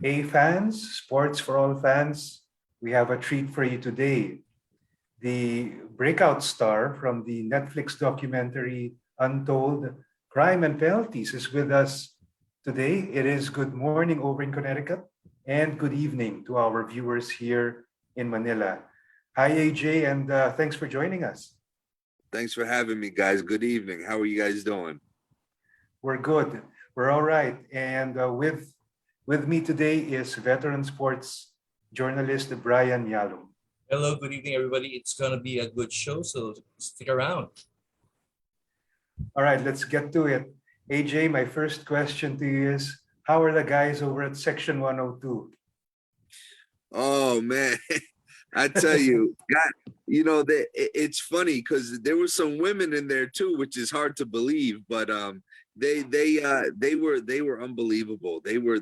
A fans, sports for all fans, we have a treat for you today. The breakout star from the Netflix documentary Untold Crime and Penalties is with us today. It is good morning over in Connecticut and good evening to our viewers here in Manila. Hi, AJ, and thanks for joining us. Thanks for having me, guys. Good evening. How are you guys doing? We're good. We're all right. And with me today is veteran sports journalist Brian Yalom. Hello, good evening, everybody. It's going to be a good show, so stick around. All right, let's get to it. AJ, my first question to you is, how are the guys over at Section 102? Oh man, I tell you, God, it's funny because there were some women in there too, which is hard to believe, but they were unbelievable. They were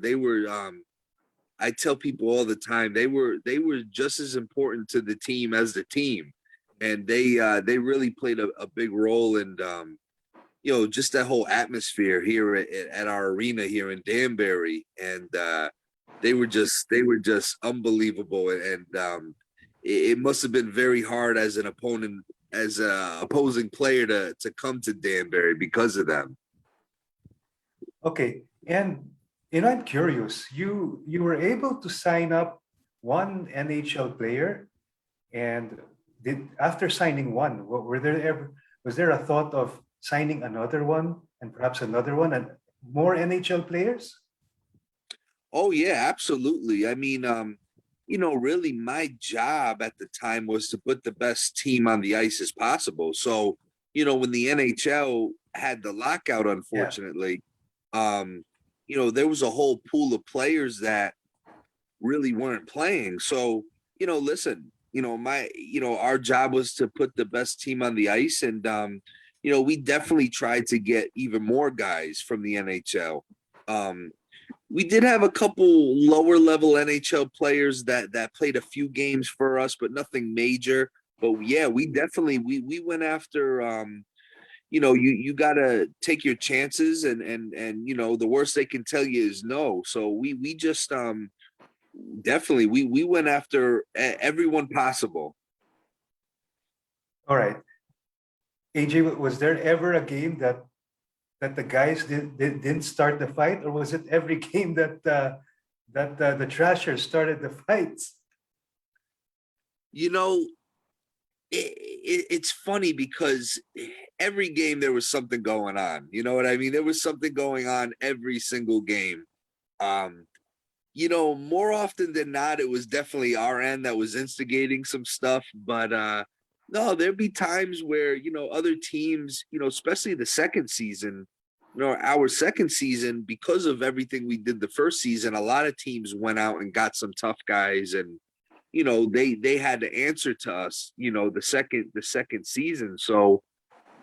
I tell people all the time they were just as important to the team as the team, and they really played a big role in just that whole atmosphere here at our arena here in Danbury, and they were just unbelievable, and it must have been very hard as an opponent, as a opposing player to come to Danbury because of them. Okay, and I'm curious. You were able to sign up one NHL player, and did after signing one, were there ever was there a thought of signing another one and perhaps another one and more NHL players? Oh yeah, absolutely. I mean, really my job at the time was to put the best team on the ice as possible. So, when the NHL had the lockout, Yeah. unfortunately, there was a whole pool of players that really weren't playing. So, listen, our job was to put the best team on the ice, and we definitely tried to get even more guys from the NHL. We did have a couple lower level NHL players that played a few games for us, but nothing major. But yeah, we definitely we went after you gotta take your chances, and the worst they can tell you is no. So we just definitely we went after everyone possible. All right. AJ, was there ever a game that the guys didn't start the fight, or was it every game that the Trashers started the fights? You know, it's funny because every game there was something going on. You know what I mean? There was something going on every single game. Um, more often than not, it was definitely our end that was instigating some stuff. But no, there'd be times where other teams, especially the second season, our second season, because of everything we did the first season, a lot of teams went out and got some tough guys, and they had to answer to us, the second season. So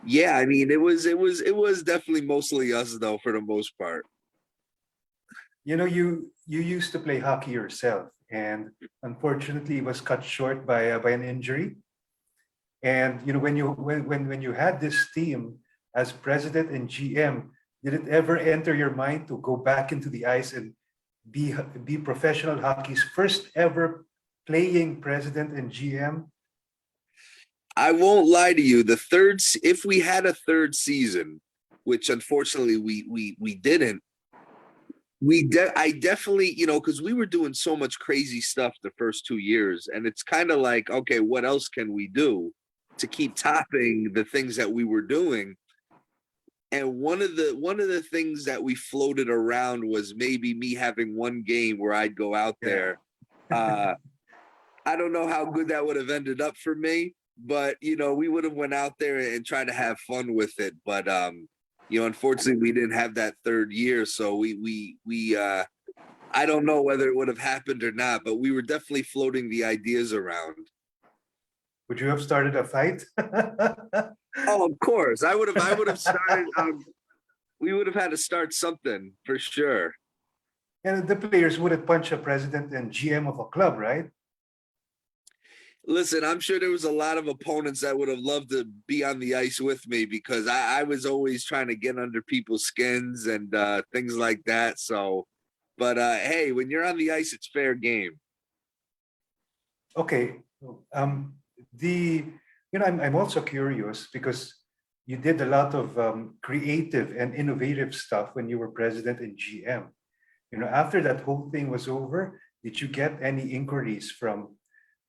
yeah, I mean it was definitely mostly us though for the most part. You used to play hockey yourself, and unfortunately, it was cut short by an injury. And when you had this team as president and GM, did it ever enter your mind to go back into the ice and be professional hockey's first ever playing president and GM? I won't lie to you. If we had a third season, which unfortunately we didn't, I definitely, because we were doing so much crazy stuff the first 2 years, and it's kind of like, okay, what else can we do to keep topping the things that we were doing? And one of the things that we floated around was maybe me having one game where I'd go out Yeah. there. Uh, I don't know how good that would have ended up for me, but we would have went out there and tried to have fun with it. But unfortunately, we didn't have that third year, so we I don't know whether it would have happened or not, but we were definitely floating the ideas around. Would you have started a fight? Oh, of course, I would have started. We would have had to start something for sure. And the players wouldn't punch a president and GM of a club, right? Listen, I'm sure there was a lot of opponents that would have loved to be on the ice with me because I was always trying to get under people's skins and things like that. So, But hey, when you're on the ice, it's fair game. Okay. The I'm also curious because you did a lot of creative and innovative stuff when you were president and GM. After that whole thing was over, did you get any inquiries from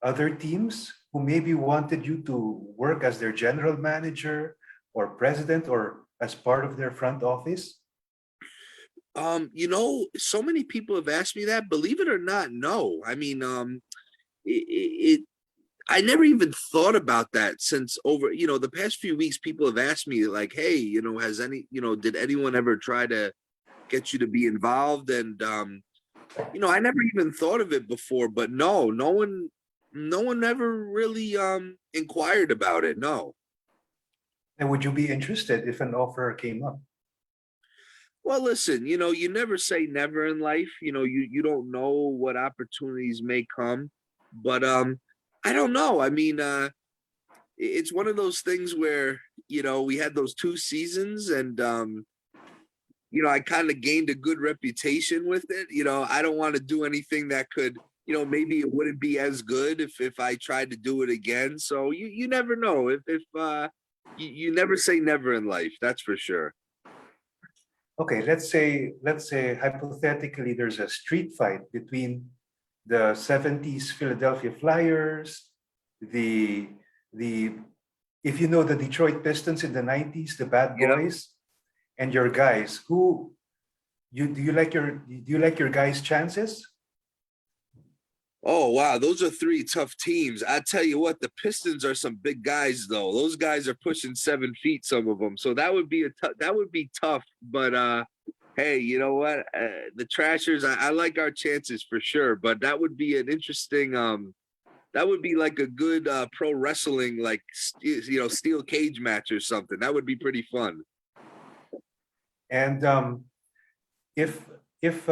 other teams who maybe wanted you to work as their general manager or president or as part of their front office? So many people have asked me that. Believe it or not, no. I mean, I never even thought about that since over, the past few weeks, people have asked me like, hey, did anyone ever try to get you to be involved? And, I never even thought of it before, but no one ever really, inquired about it. No. And would you be interested if an offer came up? Well, listen, you never say never in life. You don't know what opportunities may come, but I don't know. I mean, it's one of those things where we had those 2 seasons, and I kind of gained a good reputation with it. I don't want to do anything that could, maybe it wouldn't be as good if I tried to do it again. So you never know. If you never say never in life, that's for sure. Okay, let's say hypothetically there's a street fight between the 70s Philadelphia Flyers, the if you know the Detroit Pistons in the 90s, the Bad You know. Boys, and your guys. Who you do you like your guys' chances? Oh wow, those are 3 tough teams. I tell you what, the Pistons are some big guys though. Those guys are pushing 7 feet, some of them. So that would be tough. But hey, you know what? The Trashers, I like our chances for sure. But that would be an interesting. That would be like a good pro wrestling, like steel cage match or something. That would be pretty fun. And if if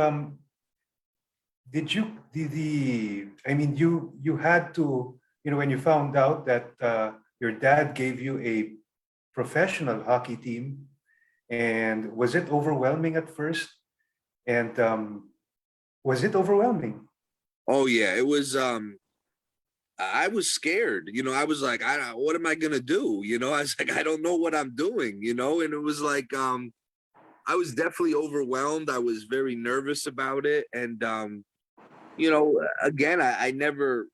did you the I mean you had to when you found out that your dad gave you a professional hockey team, and was it overwhelming at first? And was it overwhelming? Oh yeah, it was. I was scared. I was like, what am I gonna do? I was like, I don't know what I'm doing. And it was like, I was definitely overwhelmed. I was very nervous about it, and again, I never,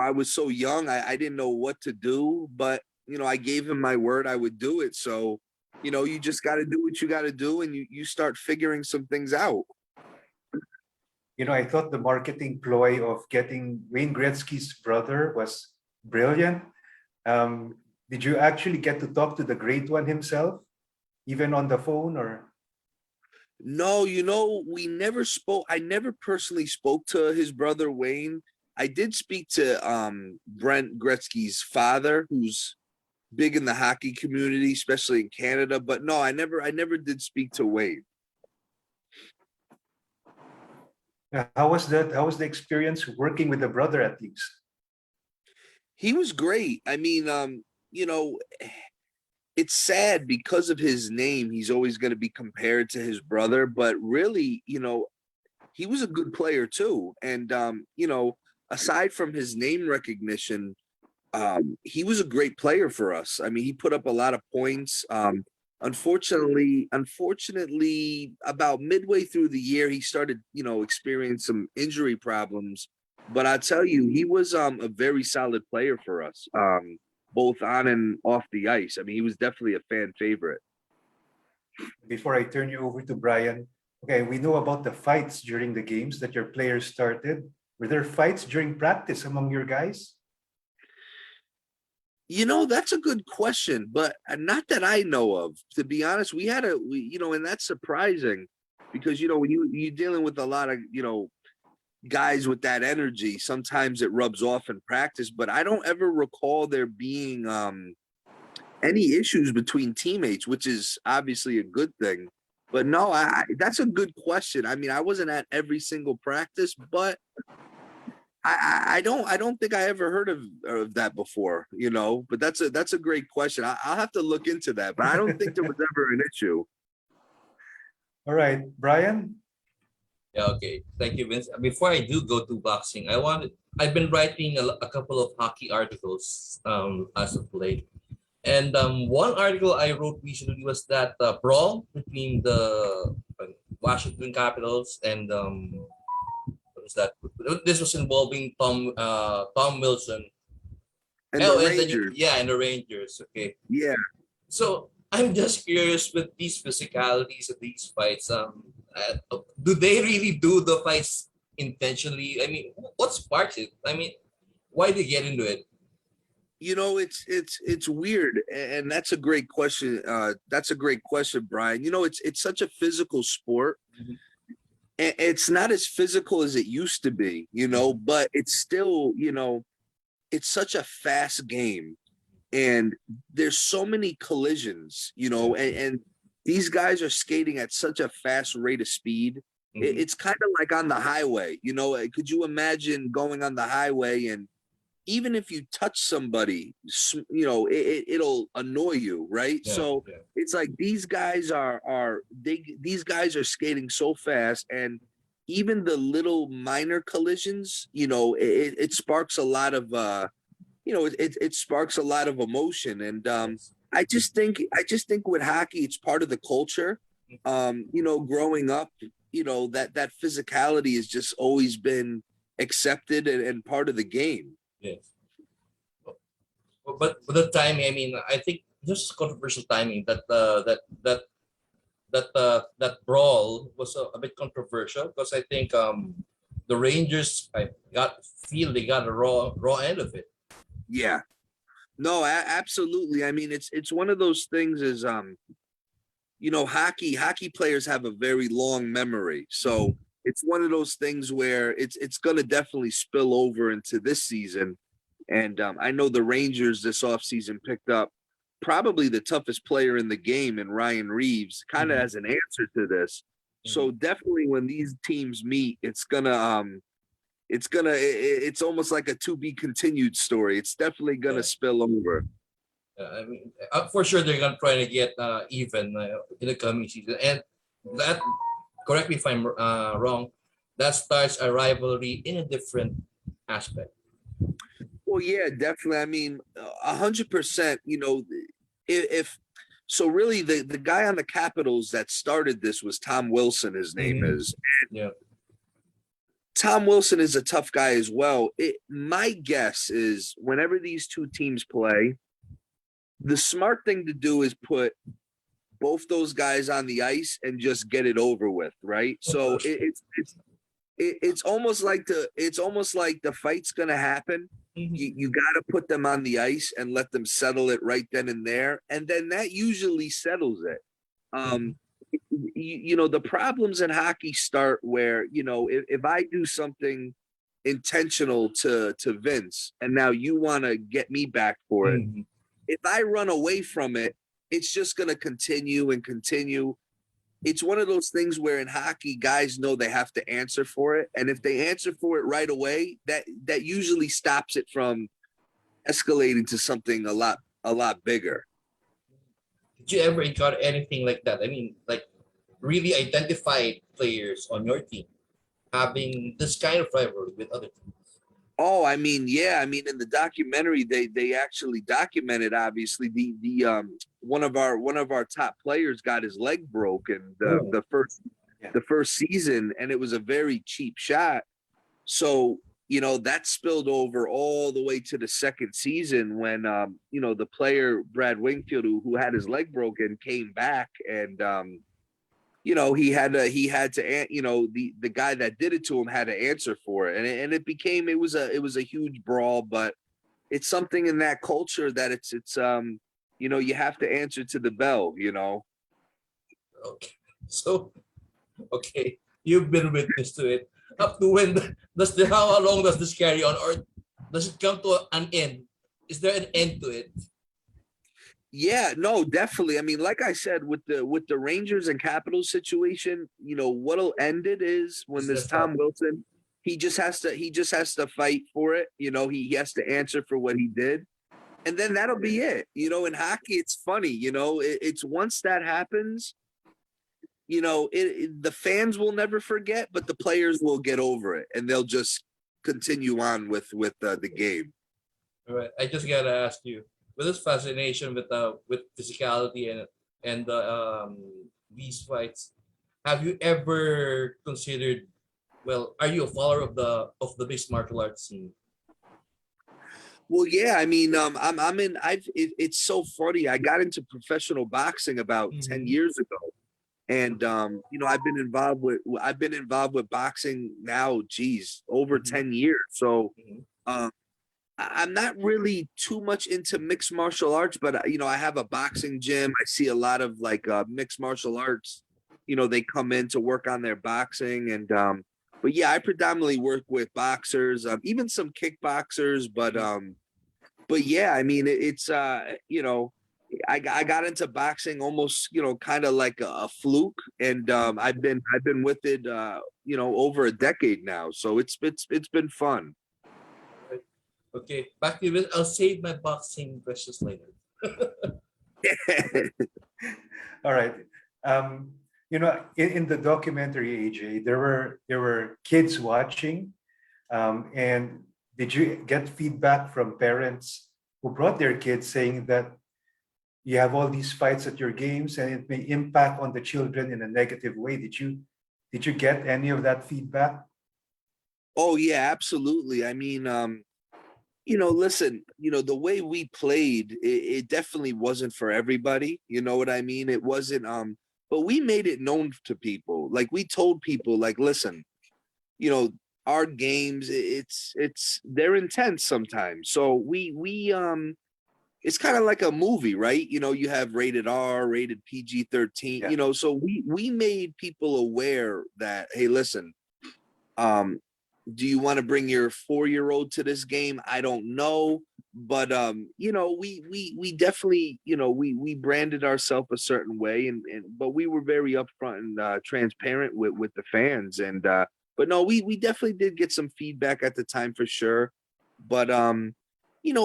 I was so young, I didn't know what to do, but I gave him my word I would do it. So, you just got to do what you got to do, and you start figuring some things out. I thought the marketing ploy of getting Wayne Gretzky's brother was brilliant. Did you actually get to talk to the great one himself, even on the phone, or? No, we never spoke. I never personally spoke to his brother Wayne. I did speak to Brent Gretzky's father, who's big in the hockey community, especially in Canada. But no, I never did speak to Wayne. How was that? How was the experience working with the brother at least? He was great. I mean, you know, it's sad because of his name. He's always going to be compared to his brother, but really, he was a good player too. And aside from his name recognition, he was a great player for us. I mean, he put up a lot of points. Unfortunately, about midway through the year, he started, experiencing some injury problems. But I tell you, he was a very solid player for us, both on and off the ice. I mean, he was definitely a fan favorite. Before I turn you over to Brian, okay, we know about the fights during the games that your players started. Were there fights during practice among your guys? That's a good question, but not that I know of. To be honest, and that's surprising because when you're dealing with a lot of guys with that energy, sometimes it rubs off in practice. But I don't ever recall there being any issues between teammates, which is obviously a good thing. But no, that's a good question. I mean, I wasn't at every single practice, but I don't think I ever heard of that before, but that's a great question. I'll have to look into that, but I don't think there was ever an issue. All right, Brian. Yeah, okay. Thank you, Vince. Before I do go to boxing, I've been writing a couple of hockey articles as of late. And one article I wrote recently was that brawl between the Washington Capitals and what was that? This was involving Tom Wilson. And the Oh, and then Rangers, yeah, and the Rangers. Okay, yeah. so I'm just curious with these physicalities of these fights. Do they really do the fights intentionally? I mean, what sparks it? I mean, why they get into it? It's weird, and that's a great question. That's a great question, Brian. It's such a physical sport. Mhm. It's not as physical as it used to be, but it's still, it's such a fast game, and there's so many collisions, and these guys are skating at such a fast rate of speed. Mhm. It's kind of like on the highway, could you imagine going on the highway, and even if you touch somebody, it'll annoy you, right? Yeah, So yeah. it's like these guys are skating so fast, and even the little minor collisions, it sparks a lot of it sparks a lot of emotion. And Yes. I just think with hockey, it's part of the culture. Growing up, that physicality has just always been accepted and part of the game. Yes. But the timing, I mean, I think just controversial timing that brawl was a bit controversial because I think the Rangers I feel they got a raw end of it. Yeah. No, absolutely. I mean, it's one of those things is hockey players have a very long memory. So it's one of those things where it's gonna definitely spill over into this season. And I know the Rangers this offseason picked up probably the toughest player in the game in Ryan Reeves, kind of Mhm. as an answer to this. So Mhm. definitely when these teams meet, it's almost like a to be continued story. It's definitely gonna Yeah. spill over. I mean, for sure they're gonna try to get even in the coming season, and that correct me if I'm wrong. That starts a rivalry in a different aspect. Well, yeah, definitely. I mean, 100%. If so, really, the guy on the Capitals that started this was Tom Wilson. His name Mhm. is Yeah. Tom Wilson is a tough guy as well. My guess is whenever these two teams play, the smart thing to do is put both those guys on the ice and just get it over with, right? So it's almost like the fight's gonna happen. You Mhm. you got to put them on the ice and let them settle it right then and there, and then that usually settles it. Mhm. Um, the problems in hockey start where if I do something intentional to Vince, and now you want to get me back for it. Mhm. If I run away from it, it's just going to continue and continue. It's one of those things where in hockey guys know they have to answer for it, and if they answer for it right away, that usually stops it from escalating to something a lot bigger. Did you ever encounter anything like that? I mean, like really identify players on your team having this kind of rivalry with other teams. Oh, I mean, yeah, I mean, in the documentary, they actually documented obviously the one of our top players got his leg broken the Oh. the first Yeah. the first season, and it was a very cheap shot. So that spilled over all the way to the second season when the player Brad Wingfield, who had his leg broken, came back, and the guy that did it to him had to answer for it, and it was a huge brawl. But it's something in that culture that you have to answer to the bell. Okay. So okay, you've been witness to it. Up to when how long does this carry on, or does it come to an end? Is there an end to it? Yeah, no, definitely. I mean, like I said, with the Rangers and Capitals situation, what'll end it is when Is there this Tom stop? Wilson, he just has to fight for it. He has to answer for what he did, and then that'll be it. In hockey, it's funny. It's once that happens, the fans will never forget, but the players will get over it and they'll just continue on with the game. All right. I just gotta ask you, with this fascination with physicality and these fights, have you ever considered? Well, are you a follower of the mixed martial arts scene? Well, yeah, I mean, I'm in. It's so funny. I got into professional boxing about 10 Mhm. years ago, and I've been involved with boxing now, geez, over Mhm. 10 years. So, Mhm. um, I'm not really too much into mixed martial arts, but I have a boxing gym. I see a lot of like mixed martial arts. They come in to work on their boxing, and but yeah, I predominantly work with boxers, even some kickboxers, but yeah, I mean, it's I got into boxing almost kind of like a fluke, and I've been with it over a decade now, so it's been fun. Right. Okay, back to this. I'll save my boxing questions later. All right. Um, in the documentary, AJ, there were kids watching, and did you get feedback from parents who brought their kids saying that you have all these fights at your games and it may impact on the children in a negative way? Did you get any of that feedback? Oh yeah, absolutely. I mean, listen, the way we played, it definitely wasn't for everybody. You know what I mean? It wasn't, but we made it known to people. Like we told people, like, listen, you know, our games, they're intense sometimes. So it's kind of like a movie, right? You have rated R, rated PG-13, Yeah. so we made people aware that, hey, listen, um, do you want to bring your 4-year-old to this game? I don't know, but we definitely, we branded ourselves a certain way, and but we were very upfront and transparent with the fans, and but no, we definitely did get some feedback at the time for sure, but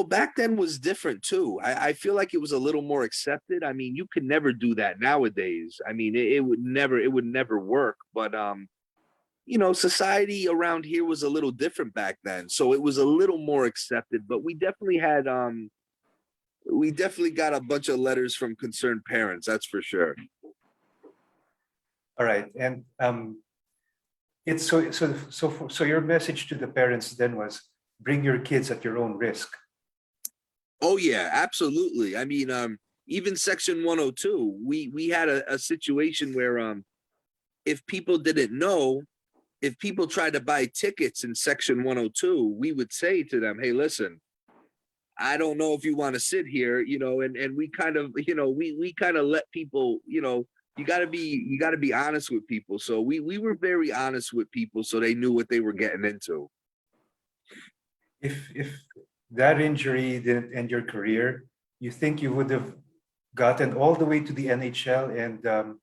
back then was different too. I feel like it was a little more accepted. I mean, you could never do that nowadays. I mean, it would never work, but society around here was a little different back then. So it was a little more accepted, but we definitely got a bunch of letters from concerned parents, that's for sure. All right. And it's so your message to the parents then was bring your kids at your own risk. Oh yeah, absolutely. I mean, even section 102, we had a situation where if people didn't know, if people tried to buy tickets in section 102, we would say to them, hey, listen, I don't know if you want to sit here, and we kind of, we kind of let people, you gotta be honest with people. So we were very honest with people so they knew what they were getting into. If that injury didn't end your career, you think you would have gotten all the way to the NHL, and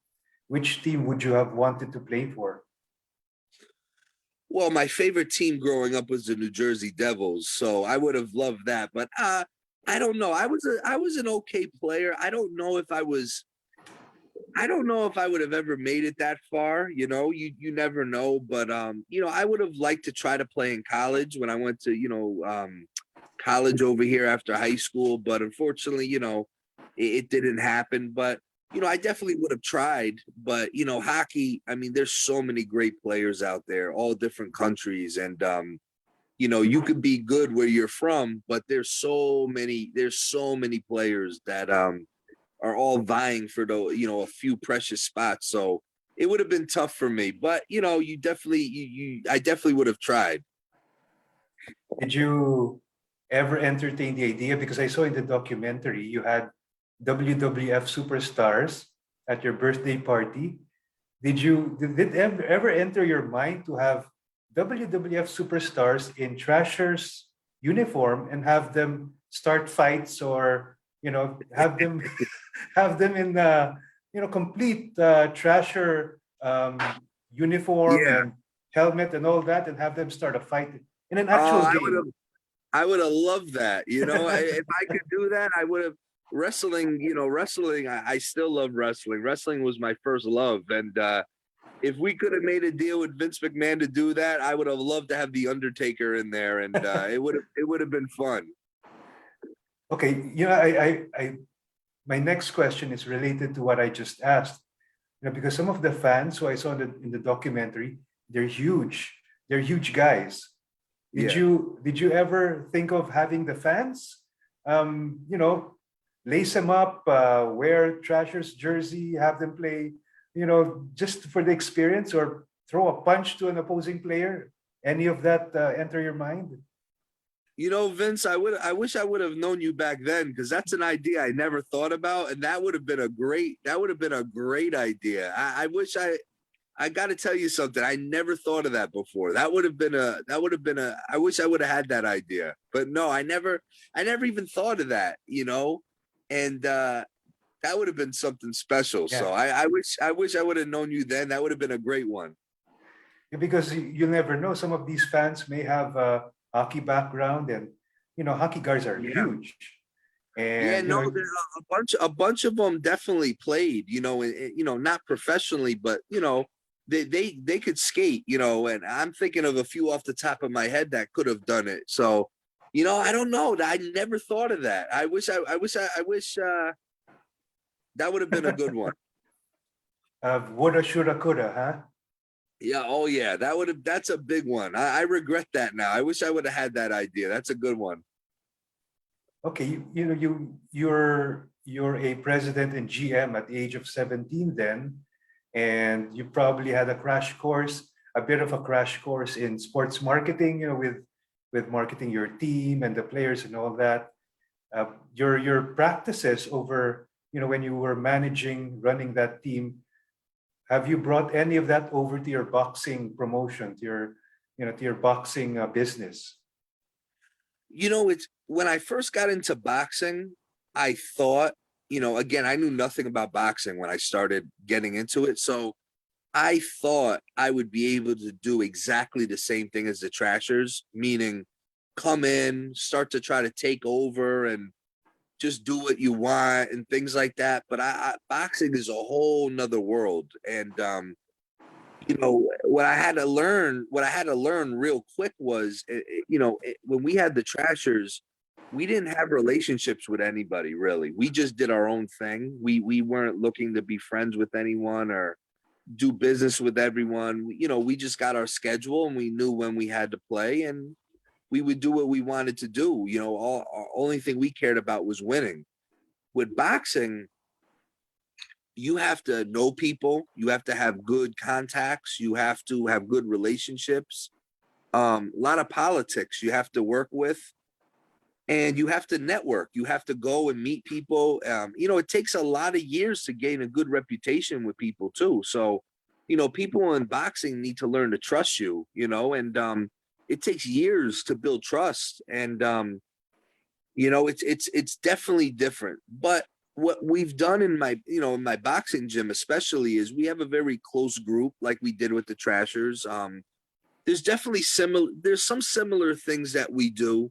which team would you have wanted to play for? Well, my favorite team growing up was the New Jersey Devils, so I would have loved that. But I don't know. I was an okay player. I don't know if I would have ever made it that far. You never know. But I would have liked to try to play in college when I went to college over here after high school. But unfortunately, it didn't happen. But I definitely would have tried. But hockey. I mean, there's so many great players out there, all different countries, and you could be good where you're from, but there's so many players that are all vying for a few precious spots. So it would have been tough for me, but I definitely would have tried. Did you ever entertain the idea? Because I saw in the documentary you had WWF superstars at your birthday party. Did it ever enter your mind to have WWF superstars in Trashers uniform and have them start fights, or have them have them in complete Trasher uniform Yeah. and helmet and all that, and have them start a fight in an Oh, actual I would have game? I would have loved that. If I could do that, I would have. wrestling, wrestling, I still love wrestling. Wrestling was my first love. And if we could have made a deal with Vince McMahon to do that, I would have loved to have the Undertaker in there, and it would have been fun. Okay, my next question is related to what I just asked. Because some of the fans who I saw in the documentary, they're huge. They're huge guys. Did Yeah. you ever think of having the fans, lace them up, wear Trashers jersey, have them play, just for the experience, or throw a punch to an opposing player? Any of that enter your mind? Vince, I wish I would have known you back then, because that's an idea I never thought about, and that would have been a great idea. I got to tell you something. I never thought of that before. That would have been I wish I would have had that idea, but no, I never even thought of that, and that would have been something special. Yeah. So I wish I would have known you then. That would have been a great one. Because you never know. Some of these fans may have a hockey background, and hockey guys are Yeah. huge. And Yeah, no, there's a bunch of them definitely played, not professionally, but they could skate, and I'm thinking of a few off the top of my head that could have done it. So, I don't know. I never thought of that. I wish that would have been a good one. woulda, shoulda, coulda, huh? Yeah. Oh yeah. That's a big one. I regret that now. I wish I would have had that idea. That's a good one. Okay, you're a president and GM at the age of 17 then, and you probably had a bit of a crash course in sports marketing, with marketing your team and the players and all that. Your practices over, when you were running that team, have you brought any of that over to your boxing promotion, to your boxing business? It's when I first got into boxing, I thought, again, I knew nothing about boxing when I started getting into it. So I thought I would be able to do exactly the same thing as the Trashers, meaning come in, start to try to take over and just do what you want and things like that. But boxing is a whole nother world. And, what I had to learn real quick was, when we had the Trashers, we didn't have relationships with anybody really. We just did our own thing. We weren't looking to be friends with anyone or do business with everyone. We just got our schedule and we knew when we had to play, and we would do what we wanted to do. Our only thing we cared about was winning. With boxing, you have to know people, you have to have good contacts, you have to have good relationships, a lot of politics you have to work with, and you have to network. You have to go and meet people. It takes a lot of years to gain a good reputation with people too. So, people in boxing need to learn to trust you, and it takes years to build trust. And it's definitely different. But what we've done in my boxing gym especially is we have a very close group, like we did with the Trashers. There's some similar things that we do,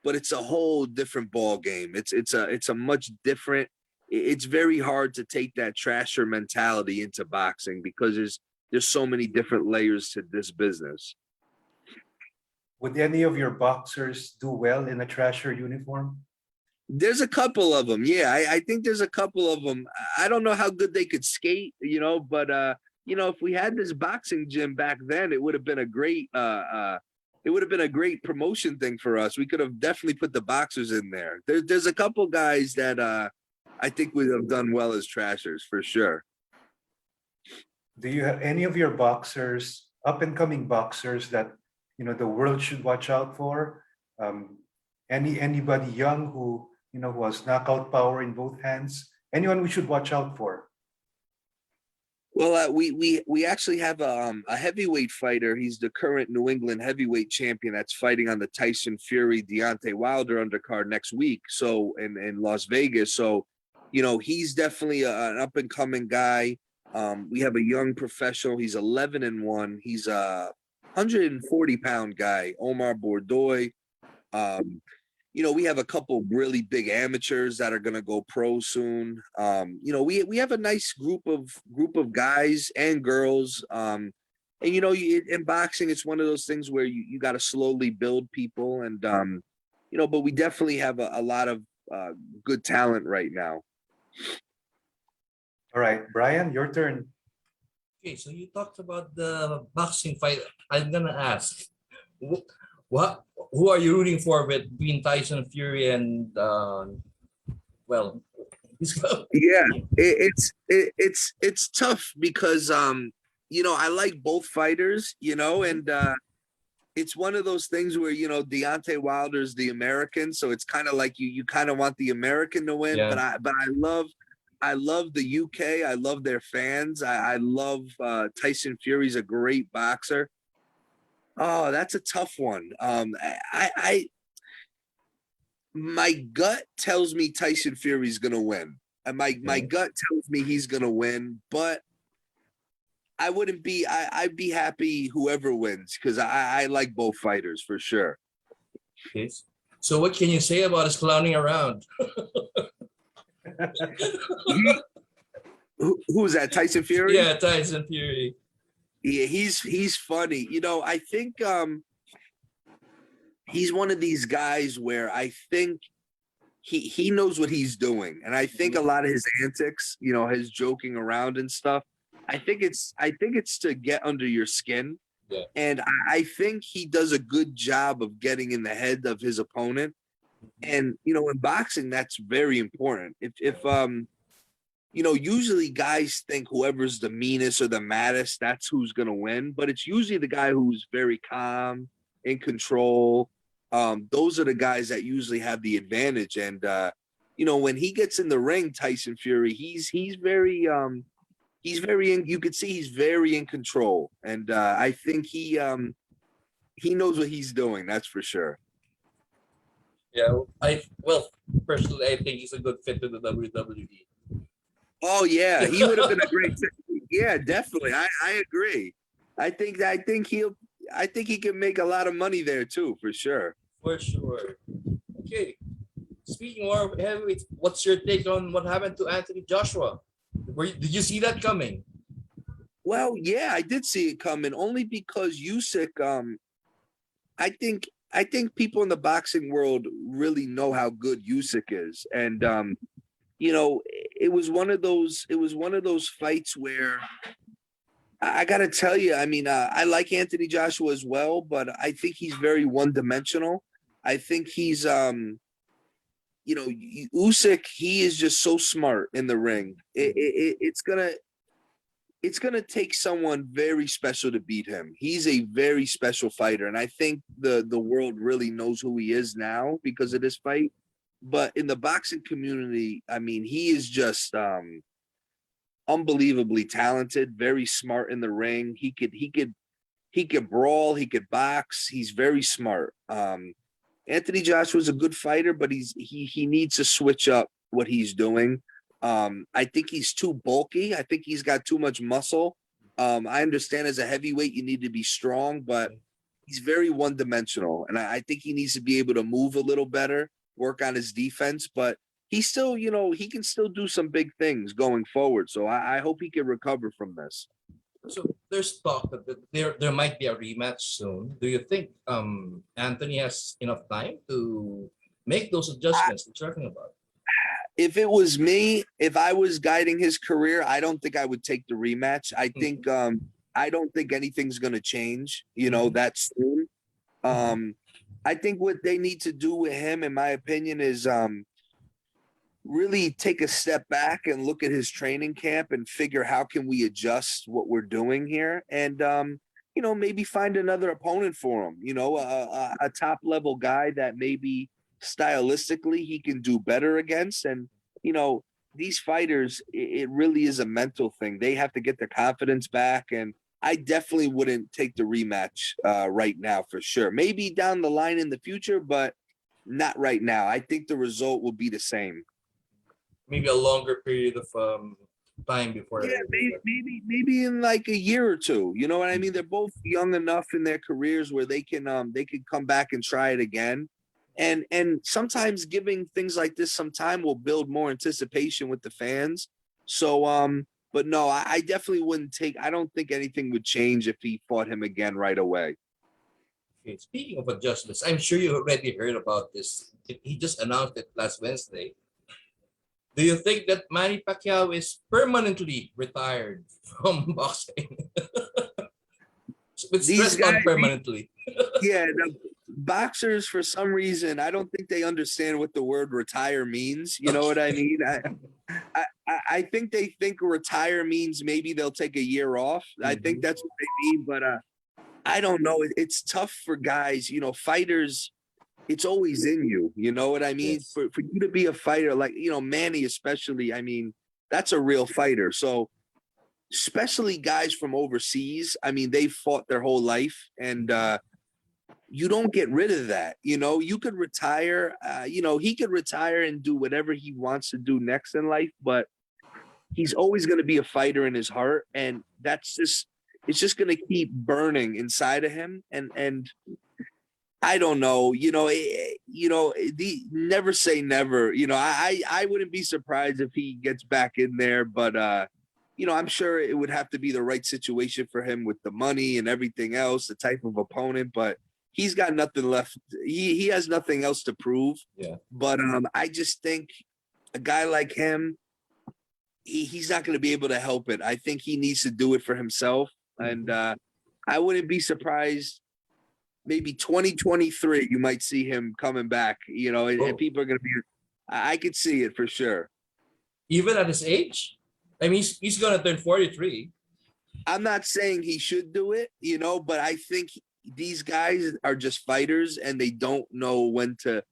but it's a whole different ball game. It's a much different. It's very hard to take that Trasher mentality into boxing because there's so many different layers to this business. Would any of your boxers do well in a Trasher uniform? There's a couple of them. Yeah, I think there's a couple of them. I don't know how good they could skate, but if we had this boxing gym back then, it would have been a great promotion thing for us. We could have definitely put the boxers in there. There's a couple guys that I think would have done well as Trashers for sure. Do you have any of your boxers, up and coming boxers, that the world should watch out for? Anybody young who has knockout power in both hands? Anyone we should watch out for? Well, we actually have a heavyweight fighter. He's the current New England heavyweight champion that's fighting on the Tyson Fury Deontay Wilder undercard next week. So in Las Vegas. So, he's definitely an up and coming guy. We have a young professional. He's 11-1. He's a 140-pound guy, Omar Bordoy. we have a couple really big amateurs that are going to go pro soon. We have a nice group of guys and girls. And in boxing, it's one of those things where you got to slowly build people, and but we definitely have a lot of good talent right now. All right, Brian, your turn. Okay, so you talked about the boxing fight. I'm gonna ask, what who are you rooting for between Tyson Fury and well, he's Yeah, it's tough because I like both fighters, and it's one of those things where Deontay Wilder's the American, so it's kind of like you kind of want the American to win, but yeah. I love the UK. I love their fans. I love Tyson Fury's a great boxer. Oh, that's a tough one. I my gut tells me Tyson Fury's gonna win. And my Okay. gut tells me he's gonna win, but I wouldn't be. I'd be happy whoever wins because I like both fighters for sure. Okay. So what can you say about his clowning around? He, who's that? Tyson Fury? Yeah, Tyson Fury. Yeah, he's funny. I think he's one of these guys where I think he knows what he's doing, and I think a lot of his antics, his joking around and stuff. I think it's to get under your skin. Yeah. And I think he does a good job of getting in the head of his opponent. And in boxing, that's very important. If usually guys think whoever's the meanest or the maddest, that's who's gonna win. But it's usually the guy who's very calm, in control. Those are the guys that usually have the advantage. And when he gets in the ring, Tyson Fury, he's very you could see he's very in control. And I think he knows what he's doing, that's for sure. Yeah, personally, I think he's a good fit to the WWE. Oh yeah, he would have been a great yeah, definitely. I agree. I think he can make a lot of money there too, for sure. For sure. Okay. Speaking more of heavyweights, what's your take on what happened to Anthony Joshua? Did you see that coming? Well, yeah, I did see it coming only because Usyk. I think people in the boxing world really know how good Usyk is, and it was one of those fights where I got to tell you, I mean, I like Anthony Joshua as well, but I think he's very one-dimensional. I think he's Usyk, he is just so smart in the ring. It's gonna take someone very special to beat him. He's a very special fighter, and I think the world really knows who he is now because of this fight. But in the boxing community, I mean, he is just unbelievably talented, very smart in the ring. He could brawl, he could box. He's very smart. Anthony Joshua's a good fighter, but he needs to switch up what he's doing. I think he's too bulky. I think he's got too much muscle. I understand as a heavyweight you need to be strong, but he's very one-dimensional, and I think he needs to be able to move a little better, work on his defense. But he still, he can still do some big things going forward. So I hope he can recover from this. So there's talk that there might be a rematch soon. Do you think Anthony has enough time to make those adjustments you're talking about? If it was me, if I was guiding his career, I don't think I would take the rematch. I don't think anything's going to change, that soon. I think what they need to do with him, in my opinion, is really take a step back and look at his training camp and figure how can we adjust what we're doing here, and maybe find another opponent for him. A top level guy that maybe stylistically he can do better against. And these fighters, it really is a mental thing. They have to get their confidence back, and I definitely wouldn't take the rematch right now, for sure. Maybe down the line in the future, but not right now. I think the result will be the same. Maybe a longer period of time before. Yeah, maybe in like a year or two. You know what I mean? They're both young enough in their careers where they can come back and try it again. And sometimes giving things like this some time will build more anticipation with the fans. So but no, I definitely wouldn't take. I don't think anything would change if he fought him again right away. Okay, speaking of adjustments, I'm sure you already heard about this. He just announced it last Wednesday. Do you think that Manny Pacquiao is permanently retired from boxing? With These stress guys, on permanently. yeah, the boxers for some reason, I don't think they understand what the word retire means. You know what I mean? I think they think retire means maybe they'll take a year off. I think that's what they mean, but I don't know. It's tough for guys, fighters. It's always in you. You know what I mean? Yes. For you to be a fighter, like Manny especially. I mean, that's a real fighter. So especially guys from overseas. I mean, they've fought their whole life, and you don't get rid of that. You could retire. He could retire and do whatever he wants to do next in life, but he's always going to be a fighter in his heart, and it's just going to keep burning inside of him. And I don't know, never say never. I wouldn't be surprised if he gets back in there, but I'm sure it would have to be the right situation for him with the money and everything else, the type of opponent. But he's got nothing left. He has nothing else to prove. Yeah. But I just think a guy like him, he's not going to be able to help it. I think he needs to do it for himself, and I wouldn't be surprised. Maybe 2023, you might see him coming back. And people are going to be. I could see it for sure. Even at his age? I mean, he's gonna turn 43. I'm not saying he should do it, but I think these guys are just fighters and they don't know when to.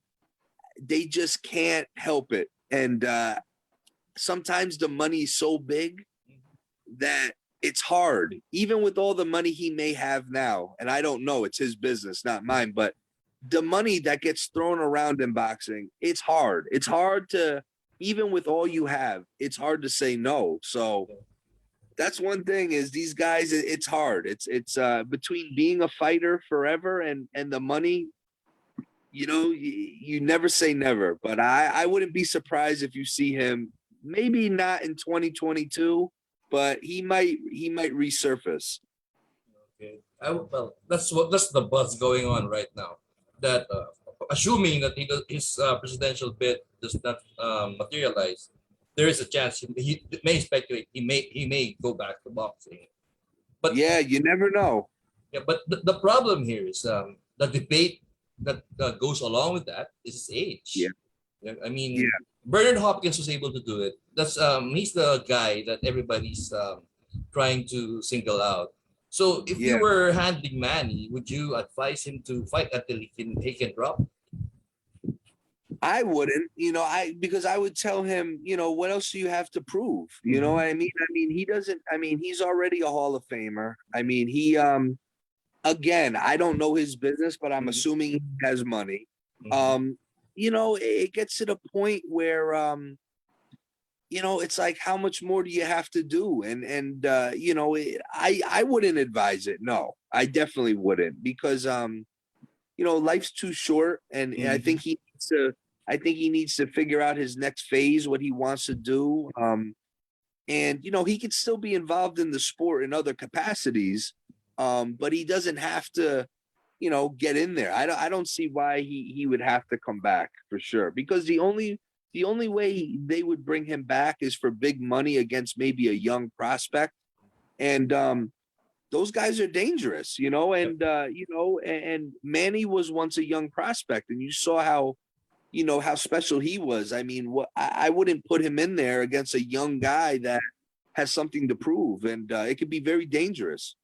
They just can't help it, and sometimes the money is so big that it's hard, even with all the money he may have now. And I don't know, it's his business, not mine, but the money that gets thrown around in boxing, it's hard. It's hard to, even with all you have, it's hard to say no. So that's one thing is these guys, it's hard. It's between being a fighter forever and the money, you never say never, but I wouldn't be surprised if you see him, maybe not in 2022, but he might resurface. Okay. Well, that's the buzz going on right now. That assuming that his presidential bid does not materialize, there is a chance he may speculate he may go back to boxing. But Yeah, you never know. yeah, but the problem here is the debate that goes along with that is his age. Yeah. Yeah, I mean, Yeah. Bernard Hopkins was able to do it. That's he's the guy that everybody's trying to single out. So if you Yeah. were handling Manny, would you advise him to fight until he can drop? I wouldn't, because I would tell him, what else do you have to prove? You know what I mean? I mean, he doesn't, he's already a Hall of Famer. I mean, he, again, I don't know his business, but I'm assuming he has money. It gets to the point where, it's like, how much more do you have to do? And I wouldn't advise it. No, I definitely wouldn't, because, life's too short, and I think he needs to figure out his next phase, what he wants to do. And he could still be involved in the sport in other capacities, but he doesn't have to, get in there. I don't see why he would have to come back, for sure, because the only way they would bring him back is for big money against maybe a young prospect, and those guys are dangerous, and Manny was once a young prospect, and you saw how special he was. I mean, I wouldn't put him in there against a young guy that has something to prove, and it could be very dangerous.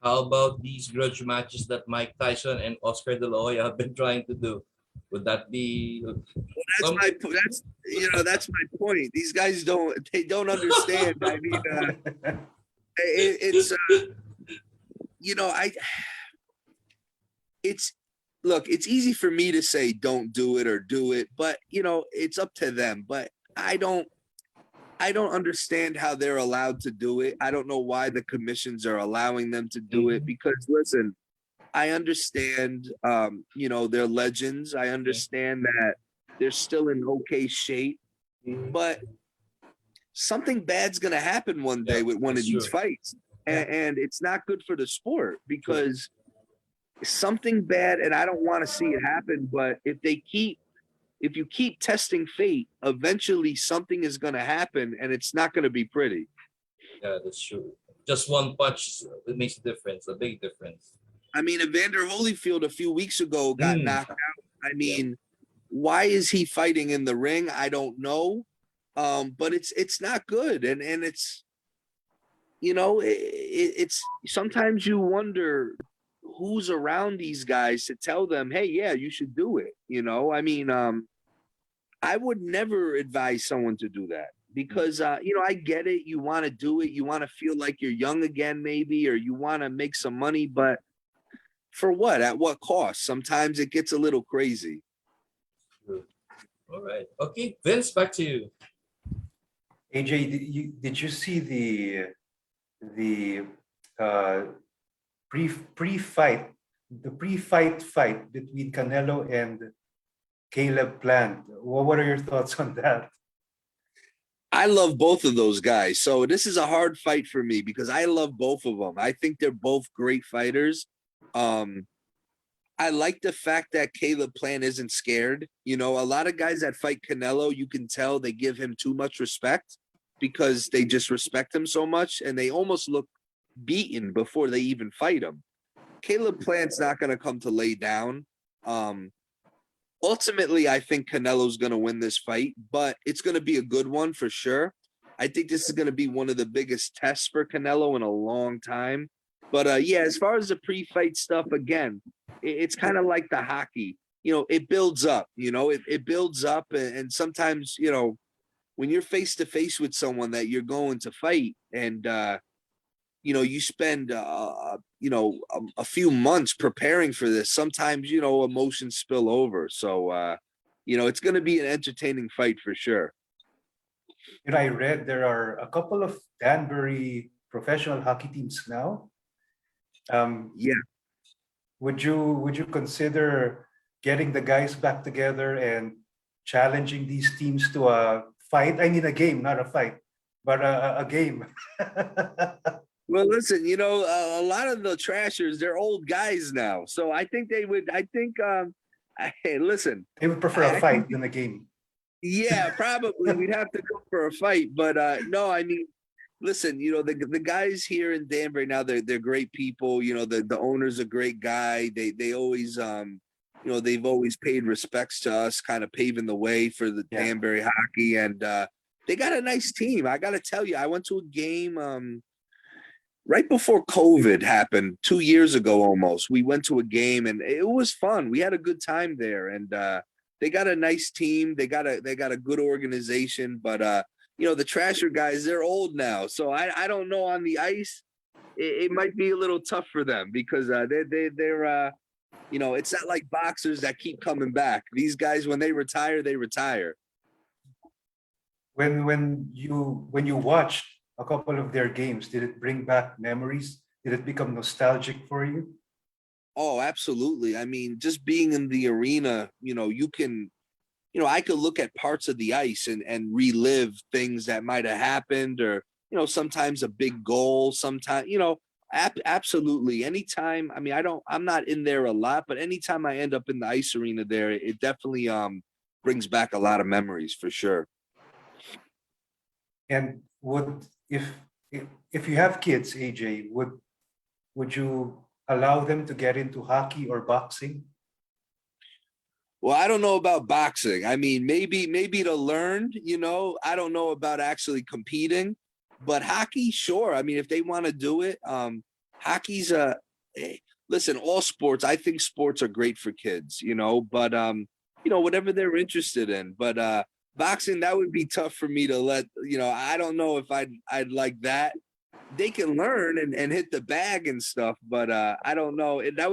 How about these grudge matches that Mike Tyson and Oscar De La Hoya have been trying to do? Would that be some? That's my point. These guys don't understand. I mean, it's it's easy for me to say don't do it or do it, but it's up to them. But I don't understand how they're allowed to do it. I don't know why the commissions are allowing them to do it, because listen, I understand, they're legends. I understand that they're still in okay shape, but something bad's going to happen one day Yeah, with one of that's these true. fights. Yeah. And it's not good for the sport True. because something bad, and I don't want to see it happen, but if you keep testing fate, eventually something is going to happen and it's not going to be pretty. Yeah, that's true. Just one punch, it makes a difference, a big difference. I mean, Evander Holyfield a few weeks ago got Mm. knocked out. I mean, why is he fighting in the ring? I don't know. But it's not good, and it's it's sometimes you wonder who's around these guys to tell them, hey, yeah, you should do it. I mean, I would never advise someone to do that because I get it. You want to do it. You want to feel like you're young again, maybe, or you want to make some money, but for what? At what cost? Sometimes it gets a little crazy. True. All right. Okay, Vince, back to you. AJ, did you see the uh, pre-fight the pre-fight fight between Canelo and Caleb Plant? What are your thoughts on that? I love both of those guys. So this is a hard fight for me because I love both of them. I think they're both great fighters. Um, I like the fact that Caleb Plant isn't scared. A lot of guys that fight Canelo, you can tell they give him too much respect because they just respect him so much and they almost look beaten before they even fight him. Caleb Plant's not going to come to lay down. Um, Ultimately, I think Canelo's going to win this fight, but it's going to be a good one for sure. I think this is going to be one of the biggest tests for Canelo in a long time. But yeah, as far as the pre-fight stuff, again, it's kind of like the hockey. It builds up. It builds up, and sometimes when you're face to face with someone that you're going to fight, and you spend a few months preparing for this. Sometimes emotions spill over, so it's going to be an entertaining fight for sure. I read there are a couple of Danbury professional hockey teams now. Yeah, Would you consider getting the guys back together and challenging these teams to a fight? I mean, a game, not a fight, but a game. well, listen, a lot of the Trashers, they're old guys now, so I think they would. I think hey, listen, They would prefer a I think fight than a game. yeah, probably we'd have to go for a fight, but no, I mean, listen, the guys here in Danbury now, they're great people. The owner's a great guy. They always they've always paid respects to us, kind of paving the way for the Yeah. Danbury hockey, and they got a nice team. I got to tell you, I went to a game right before COVID happened 2 years ago almost. We went to a game and it was fun. We had a good time there, and they got a nice team. They got a good organization, but the Trasher guys, they're old now, so I don't know on the ice. It might be a little tough for them because they're it's not like boxers that keep coming back. These guys, when they retire, they retire. When you watched a couple of their games, did it bring back memories? Did it become nostalgic for you? Oh, absolutely. I mean, just being in the arena, you can, I could look at parts of the ice and relive things that might have happened, or, sometimes a big goal, sometimes, absolutely. Anytime, I mean, I'm not in there a lot, but anytime I end up in the ice arena there, it definitely brings back a lot of memories for sure. And if you have kids, AJ, would you allow them to get into hockey or boxing? Well, I don't know about boxing. I mean, maybe to learn, I don't know about actually competing, but hockey, sure. I mean, if they want to do it, hockey's listen, all sports, I think sports are great for kids, but whatever they're interested in. But boxing, that would be tough for me to let, I don't know if I'd like that. They can learn and hit the bag and stuff, but I don't know. That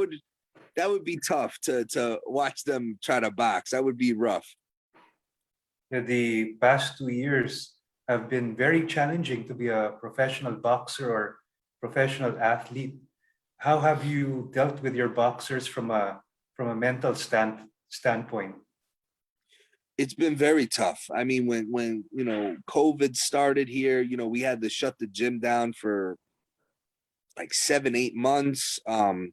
would be tough to watch them try to box. That would be rough. The past 2 years have been very challenging to be a professional boxer or professional athlete. How have you dealt with your boxers from a mental standpoint? It's been very tough. I mean, when COVID started here, we had to shut the gym down for like 7, 8 months. Guys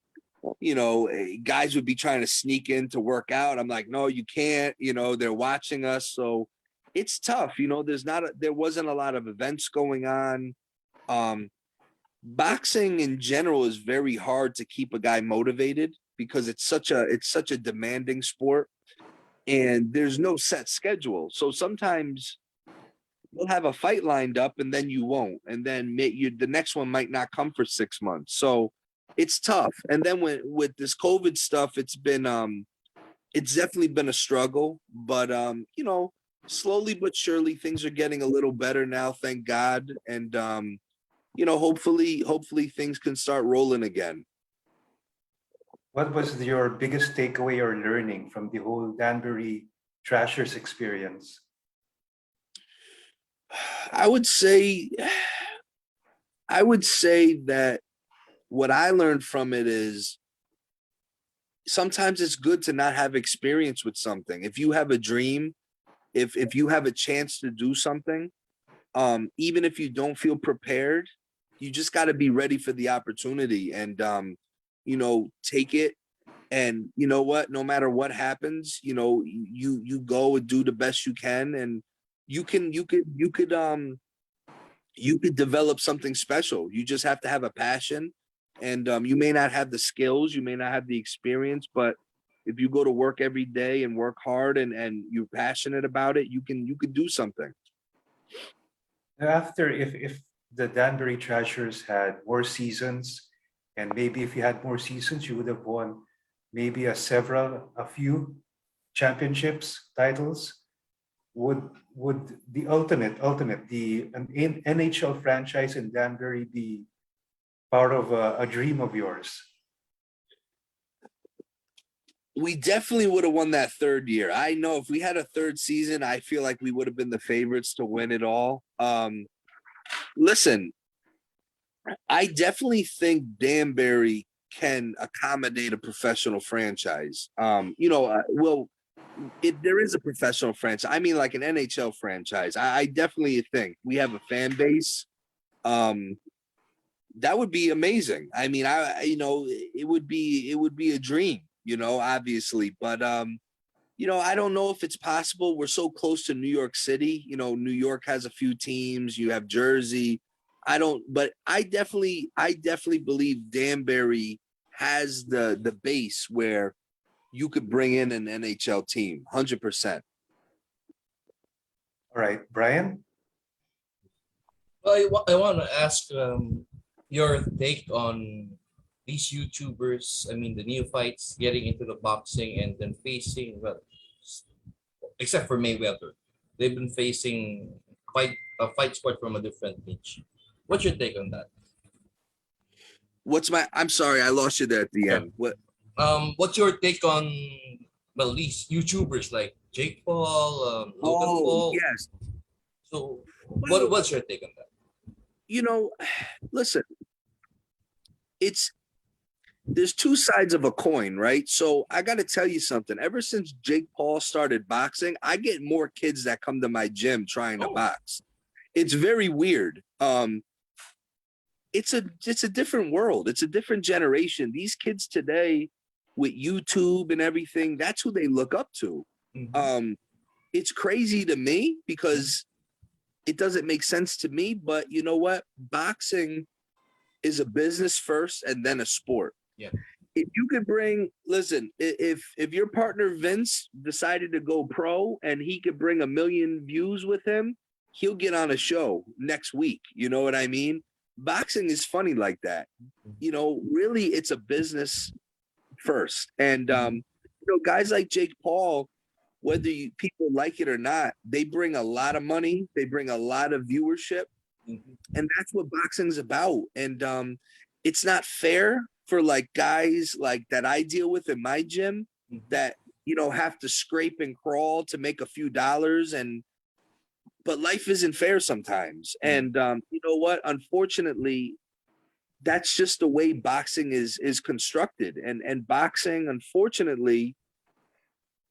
would be trying to sneak in to work out. I'm like, no, you can't. They're watching us, so it's tough. There wasn't a lot of events going on. Um, Boxing in general is very hard to keep a guy motivated because it's such a demanding sport, and there's no set schedule. So sometimes you'll have a fight lined up and then you won't, and then the next one might not come for 6 months. So it's tough. And then with this COVID stuff, it's definitely been a struggle, but slowly but surely things are getting a little better now, thank God. And hopefully things can start rolling again. What was your biggest takeaway or learning from the whole Danbury Trashers experience? I would say I would say that what I learned from it is sometimes it's good to not have experience with something. If you have a dream, if you have a chance to do something, even if you don't feel prepared, you just got to be ready for the opportunity and take it. And you know what? No matter what happens, you go and do the best you can, and you could develop something special. You just have to have a passion, and you may not have the skills, you may not have the experience, but if you go to work every day and work hard and you're passionate about it, you can do something. After, if the Danbury Trashers had more seasons, and maybe if you had more seasons, you would have won maybe a few championships titles. Would the ultimate the an NHL franchise in Danbury be part of a dream of yours? We definitely would have won that third year. I know if we had a third season, I feel like we would have been the favorites to win it all. Listen, I definitely think Danbury can accommodate a professional franchise. There is a professional franchise. I mean, like an NHL franchise. I definitely think we have a fan base. Um, that would be amazing. I mean, it would be a dream, obviously, but I don't know if it's possible. We're so close to New York City. New York has a few teams. You have Jersey. But I definitely believe Danbury has the base where you could bring in an NHL team, 100%. All right, Brian. I want to ask your take on these YouTubers. I mean, the neophytes getting into the boxing and then facing, well, except for Mayweather, they've been facing fight sport from a different niche. What's your take on that? I'm sorry, I lost you there at the Sure. end. What? What's your take on, well, these YouTubers like Jake Paul, Logan Oh, Paul? yes. So, Well, what's your take on that? you know, listen, it's there's two sides of a coin, right? So I got to tell you something. Ever since Jake Paul started boxing, I get more kids that come to my gym trying to Oh, box. It's very weird. It's a different world. It's a different generation. These kids today with YouTube and everything, that's who they look up to. mhm. Um, it's crazy to me because it doesn't make sense to me, but you know what? Boxing is a business first and then a sport. Yeah. If you could listen, if your partner Vince decided to go pro and he could bring 1 million views with him, he'll get on a show next week. You know what I mean? Boxing is funny like that. Really, it's a business first. And guys like Jake Paul, whether people like it or not, they bring a lot of money, they bring a lot of viewership, Mhm. and that's what boxing's about. And it's not fair for like guys like that I deal with in my gym Mhm. that have to scrape and crawl to make a few dollars, but life isn't fair sometimes. Mhm. And you know what? Unfortunately, that's just the way boxing is constructed. And boxing, unfortunately,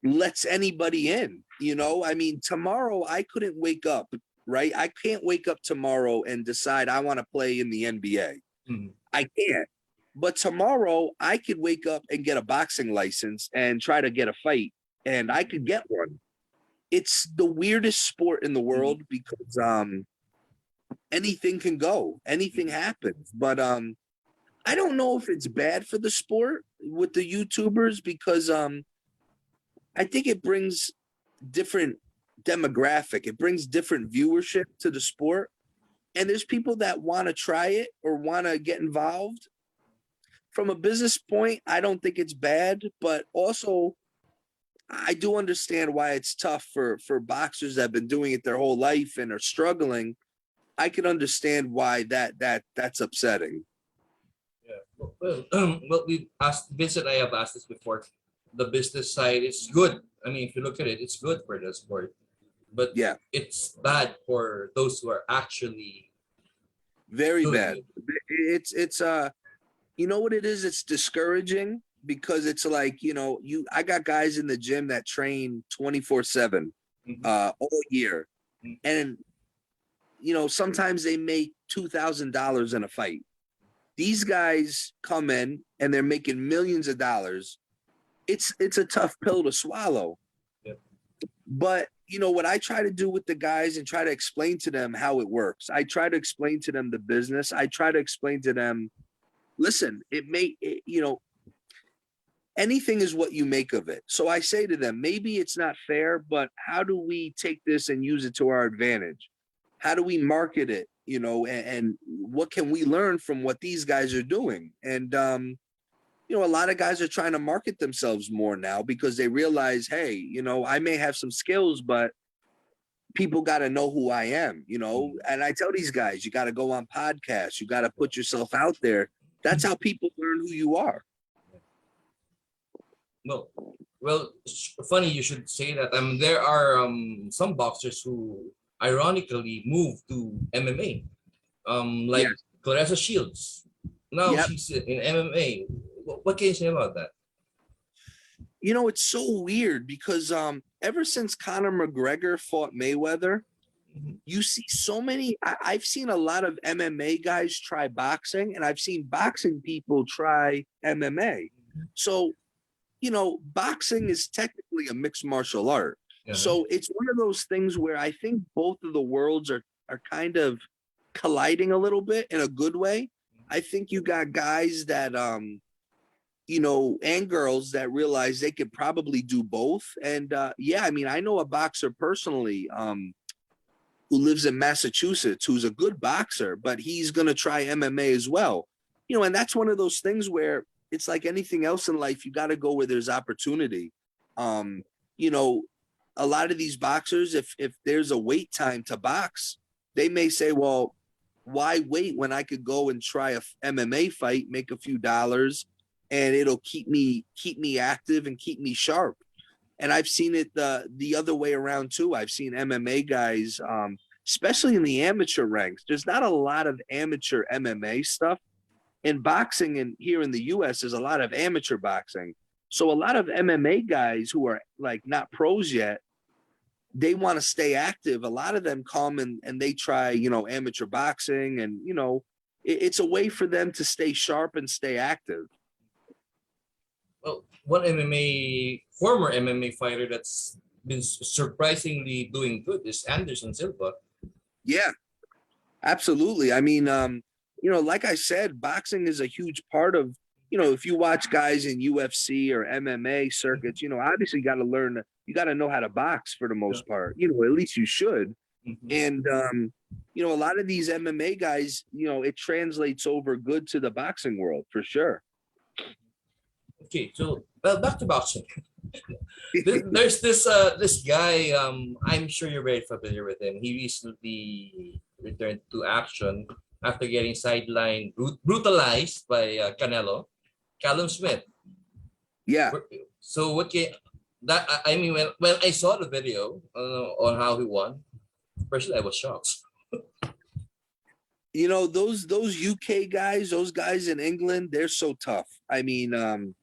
lets anybody in. I mean, tomorrow I couldn't wake up, right? I can't wake up tomorrow and decide I want to play in the NBA. Mhm. I can't. But tomorrow I could wake up and get a boxing license and try to get a fight, and I could get one. It's the weirdest sport in the world because anything can go, anything happens. But I don't know if it's bad for the sport with the YouTubers because I think it brings different demographic. It brings different viewership to the sport. And there's people that want to try it or want to get involved. From a business point, I don't think it's bad, but also I do understand why it's tough for boxers that have been doing it their whole life and are struggling. I can understand why that's upsetting. Yeah. Well, we asked Vincent. I have asked this before. The business side is good. I mean, if you look at it, it's good for the sport, but Yeah, it's bad for those who are actually very doing bad. it. It's you know what it is? It's discouraging because it's like, I got guys in the gym that train 24/7 Mhm. all year. Mhm. And sometimes they make $2,000 in a fight. These guys come in and they're making millions of dollars. It's a tough pill to swallow. Yep. But what I try to do with the guys and try to explain to them how it works. I try to explain to them the business. I try to explain to them, listen, anything is what you make of it. So I say to them, maybe it's not fair, but how do we take this and use it to our advantage? How do we market it? And what can we learn from what these guys are doing? And a lot of guys are trying to market themselves more now because they realize, hey, I may have some skills, but people got to know who I am, and I tell these guys, you got to go on podcasts, you got to put yourself out there. That's how people learn who you are. No, well, funny you should say that. There are some boxers who ironically moved to MMA. Like Yes. Clarissa Shields. Now Yep. she's in MMA. What can you say about that? It's so weird because ever since Conor McGregor fought Mayweather, Mhm. you see so many. I've seen a lot of MMA guys try boxing, and I've seen boxing people try MMA. So, boxing is technically a mixed martial art. Yeah. So it's one of those things where I think both of the worlds are kind of colliding a little bit in a good way. I think you got guys that and girls that realize they could probably do both. And yeah, I mean, I know a boxer personally who lives in Massachusetts who's a good boxer, but he's going to try MMA as well. And that's one of those things where it's like anything else in life, you got to go where there's opportunity. Um, you know, a lot of these boxers, if there's a wait time to box, they may say, well, why wait when I could go and try a MMA fight, make a few dollars, and it'll keep me active and keep me sharp. And I've seen it the other way around too. I've seen MMA guys, especially in the amateur ranks. There's not a lot of amateur MMA stuff in boxing, and here in the U.S. there's a lot of amateur boxing. So a lot of MMA guys who are like not pros yet, they want to stay active. A lot of them come and they try, amateur boxing, and it's a way for them to stay sharp and stay active. Well, one former MMA fighter that's been surprisingly doing good is Anderson Silva. Yeah, absolutely. I mean, like I said, boxing is a huge part of, if you watch guys in UFC or MMA circuits, obviously you got to know how to box for the most part, at least you should. Mhm. And, a lot of these MMA guys, it translates over good to the boxing world for sure. Okay, so back to boxing. There's this guy. I'm sure you're very familiar with him. He recently returned to action after getting sidelined, brutalized by Canelo, Callum Smith. Yeah. So what can that? I mean, when I saw the video on how he won, personally I was shocked. You know, those UK guys, those guys in England, they're so tough. I mean,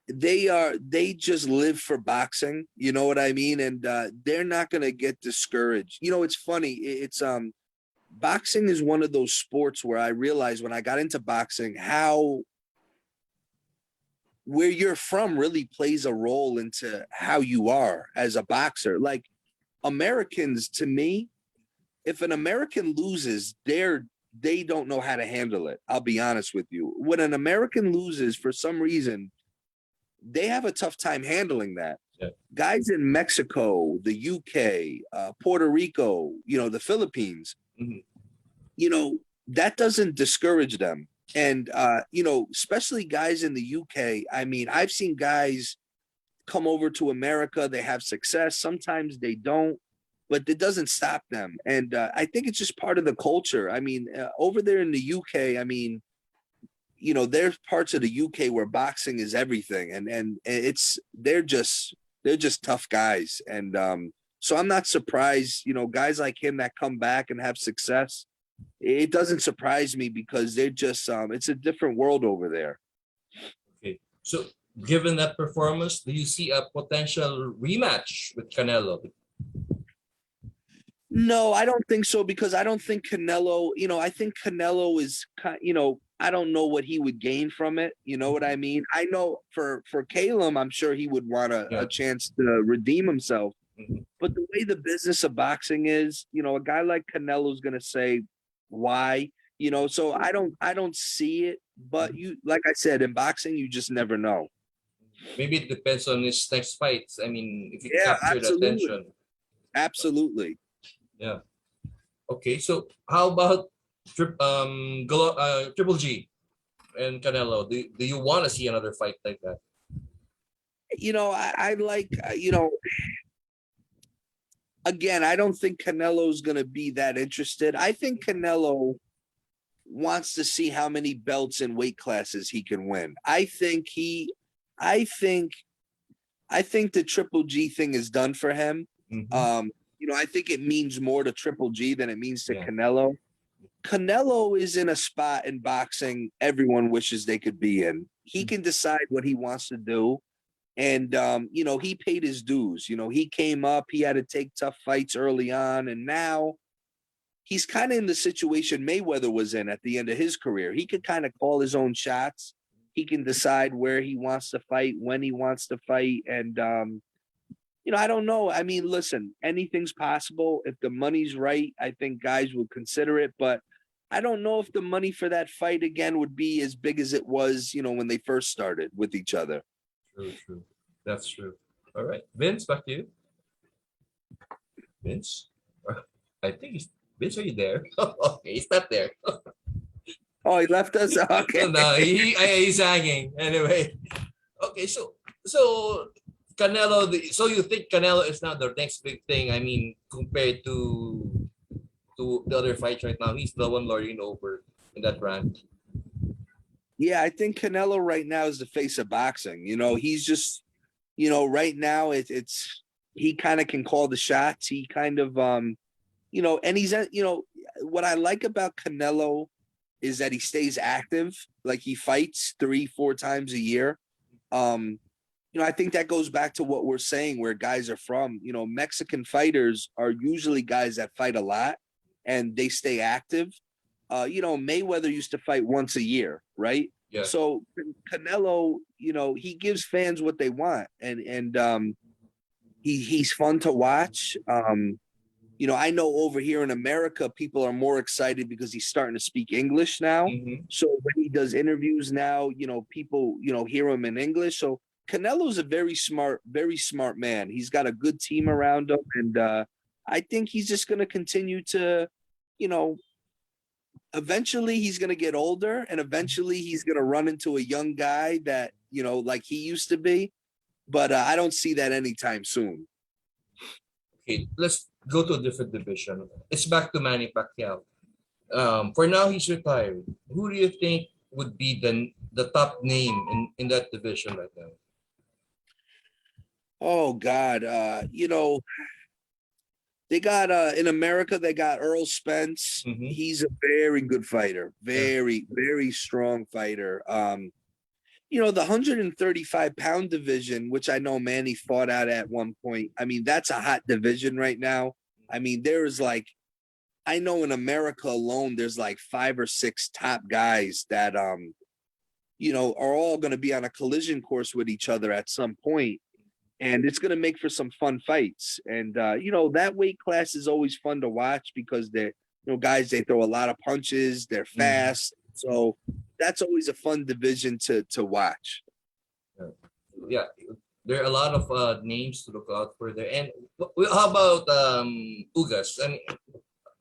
they just live for boxing. You know what I mean? And they're not gonna get discouraged. You know, it's funny. It's boxing is one of those sports where I realized when I got into boxing how where you're from really plays a role into how you are as a boxer. Like Americans, to me, if an American loses, they don't know how to handle it. I'll be honest with you. When an American loses for some reason, they have a tough time handling that. Yeah. Guys in Mexico, the UK, Puerto Rico, you know, the Philippines, Mhm. you know, that doesn't discourage them. And you know, especially guys in the UK. I mean, I've seen guys come over to America, they have success. Sometimes they don't, but it doesn't stop them. And I think it's just part of the culture. I mean, over there in the UK, I mean, you know, there's parts of the UK where boxing is everything, and it's they're just tough guys. And so I'm not surprised, you know, guys like him that come back and have success. It doesn't surprise me because they're just it's a different world over there. Okay. So given that performance, do you see a potential rematch with Canelo? No, I don't think so because I don't think Canelo, you know, I think Canelo is, you know, I don't know what he would gain from it. You know what I mean? I know for Caleb, I'm sure he would want Yeah. a chance to redeem himself. Mhm. But the way the business of boxing is, you know, a guy like Canelo's going to say why, you know, so I don't see it. But you, like I said, in boxing, you just never know. Maybe it depends on his next fights. I mean, if he Yeah, capture the absolutely, attention. absolutely. Yeah. Okay. So how about Triple G and Canelo? Do you want to see another fight like that? You know, I like, you know, again, I don't think Canelo's going to be that interested. I think Canelo wants to see how many belts and weight classes he can win. I think, I think the Triple G thing is done for him. Mhm. You know, I think it means more to Triple G than it means to Yeah. Canelo. Canelo is in a spot in boxing everyone wishes they could be in. He can decide what he wants to do. And you know, he paid his dues. You know, he came up, he had to take tough fights early on, and now he's kind of in the situation Mayweather was in at the end of his career. He could kind of call his own shots. He can decide where he wants to fight, when he wants to fight, and you know, I don't know. I mean, listen, anything's possible. If the money's right, I think guys would consider it, but I don't know if the money for that fight again would be as big as it was, you know, when they first started with each other. True, true. That's true. All right. Vince, back to you. Vince? I think Vince, are you there? Okay, he's not there. Oh, he left us? Okay. No, he's hanging. Anyway. Okay, so Canelo, so you think Canelo is now the next big thing? I mean, compared to the other fights right now, he's the one lording over in that rank. Yeah, I think Canelo right now is the face of boxing. You know, he's just, you know, right now it's he kind of can call the shots. He kind of you know, and he's you know, what I like about Canelo is that he stays active. Like he fights 3, 4 times a year. Um, you know, I think that goes back to what we're saying, where guys are from. You know, Mexican fighters are usually guys that fight a lot and they stay active. You know, Mayweather used to fight once a year, right? Yeah. So Canelo, you know, he gives fans what they want, and he's fun to watch. You know, I know over here in America, people are more excited because he's starting to speak English now. Mm-hmm. So when he does interviews now, you know, people, you know, hear him in English. So Canelo's a very smart man. He's got a good team around him. And I think he's just going to continue to, you know, eventually he's going to get older and eventually he's going to run into a young guy that, you know, like he used to be. But I don't see that anytime soon. Okay, let's go to a different division. It's back to Manny Pacquiao. For now, he's retired. Who do you think would be the top name in that division right now? Oh God, you know, They got in America, they got Earl Spence. Mhm. He's a very good fighter, very, very strong fighter. You know, the 135-pound division, which I know Manny fought out at one point. I mean, that's a hot division right now. I mean, there's like, I know in America alone, there's like 5 or 6 top guys that you know, are all going to be on a collision course with each other at some point, and it's going to make for some fun fights. And you know, that weight class is always fun to watch because they're, you know, guys, they throw a lot of punches, they're fast, so that's always a fun division to watch. Yeah, there are a lot of names to look out for there. And how about Ugas? I mean,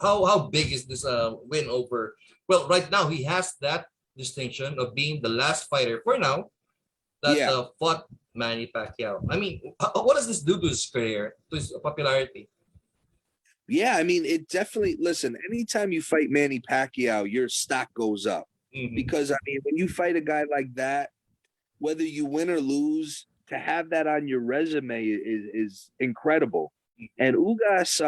how big is this win over? Well, right now he has that distinction of being the last fighter for now that Yeah. fought Manny Pacquiao. I mean, what does this do to his career, to his popularity? Yeah, I mean, it definitely, listen, anytime you fight Manny Pacquiao, your stock goes up. Mhm. Because I mean, when you fight a guy like that, whether you win or lose, to have that on your resume is incredible. And Ugas,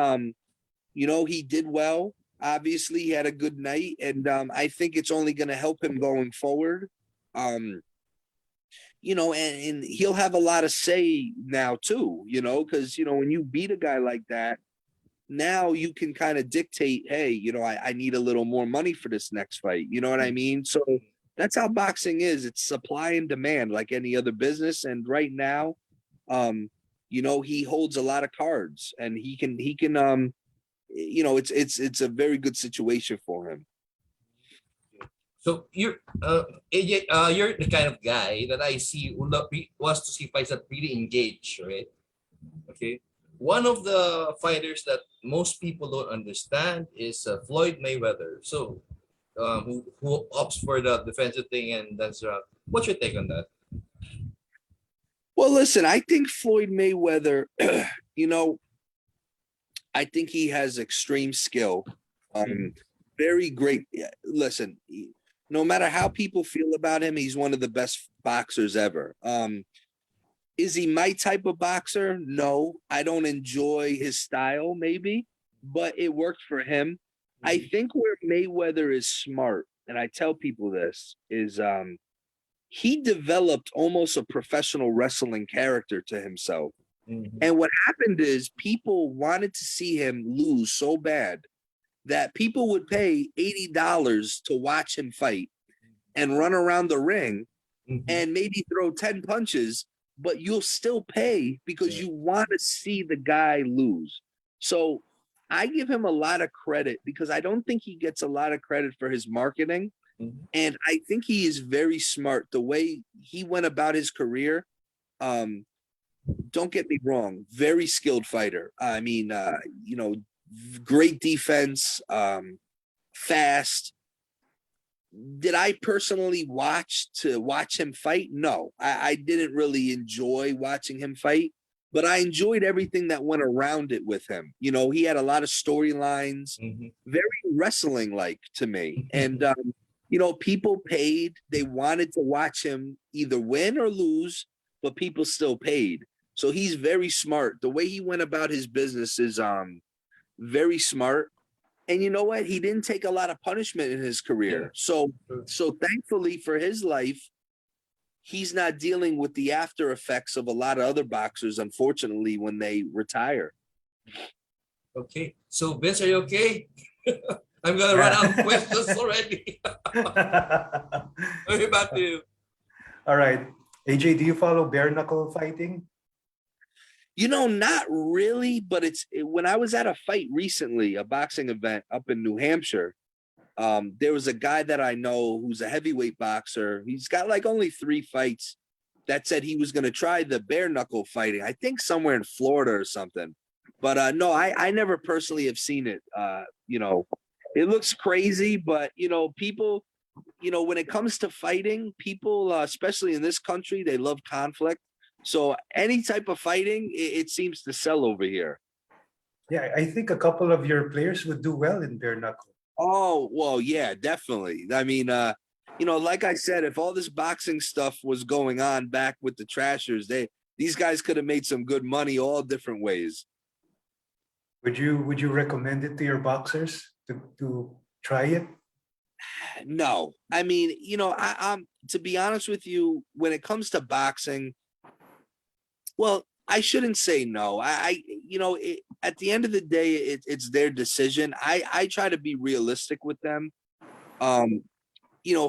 you know, he did well. Obviously, he had a good night, and I think it's only going to help him going forward. You know, and he'll have a lot of say now too. You know, because you know, when you beat a guy like that, now you can kind of dictate, hey, you know, I need a little more money for this next fight. You know what I mean? So that's how boxing is. It's supply and demand like any other business. And right now, you know, he holds a lot of cards and he can you know, it's a very good situation for him. So you're AJ, you're the kind of guy that I see who wants to see fights that really engage, right? Okay. One of the fighters that most people don't understand is Floyd Mayweather. So, who opts for the defensive thing and that's what's your take on that? Well, listen, I think Floyd Mayweather, you know, I think he has extreme skill. Very great. Listen, no matter how people feel about him, he's one of the best boxers ever. Is he my type of boxer? No, I don't enjoy his style, maybe, but it worked for him. I think where Mayweather is smart, and I tell people this, is he developed almost a professional wrestling character to himself. Mhm. And what happened is people wanted to see him lose so bad that people would pay $80 to watch him fight and run around the ring Mhm. and maybe throw 10 punches, but you'll still pay because Yeah. you want to see the guy lose. So I give him a lot of credit because I don't think he gets a lot of credit for his marketing. Mhm. And I think he is very smart. The way he went about his career, don't get me wrong, very skilled fighter. I mean, you know, great defense, fast. Did I personally watch him fight? No, I didn't really enjoy watching him fight, but I enjoyed everything that went around it with him. You know, he had a lot of storylines, Mhm. very wrestling like to me. And, you know, people paid, they wanted to watch him either win or lose, but people still paid. So he's very smart. The way he went about his business is very smart. And you know what? He didn't take a lot of punishment in his Yeah. career. So Sure. so thankfully for his life, he's not dealing with the after effects of a lot of other boxers, unfortunately, when they retire. Okay. So Vince, are you okay? I'm gonna run out of questions already. Okay, back to you. All right. AJ, do you follow bare knuckle fighting? You know, not really, but when I was at a fight recently, a boxing event up in New Hampshire, there was a guy that I know who's a heavyweight boxer. He's got like only 3 fights that said he was going to try the bare knuckle fighting. I think somewhere in Florida or something. But no, I never personally have seen it. You know, it looks crazy, but you know, people, you know, when it comes to fighting, people, especially in this country, they love conflict. So any type of fighting, it seems to sell over here. Yeah, I think a couple of your players would do well in bare knuckle. Oh, well, yeah, definitely. I mean, you know, like I said, if all this boxing stuff was going on back with the Trashers, these guys could have made some good money all different ways. Would you recommend it to your boxers to try it? No, I mean, I'm to be honest with you, when it comes to boxing, well, I shouldn't say no. At the end of the day, it's their decision. I try to be realistic with them. Um,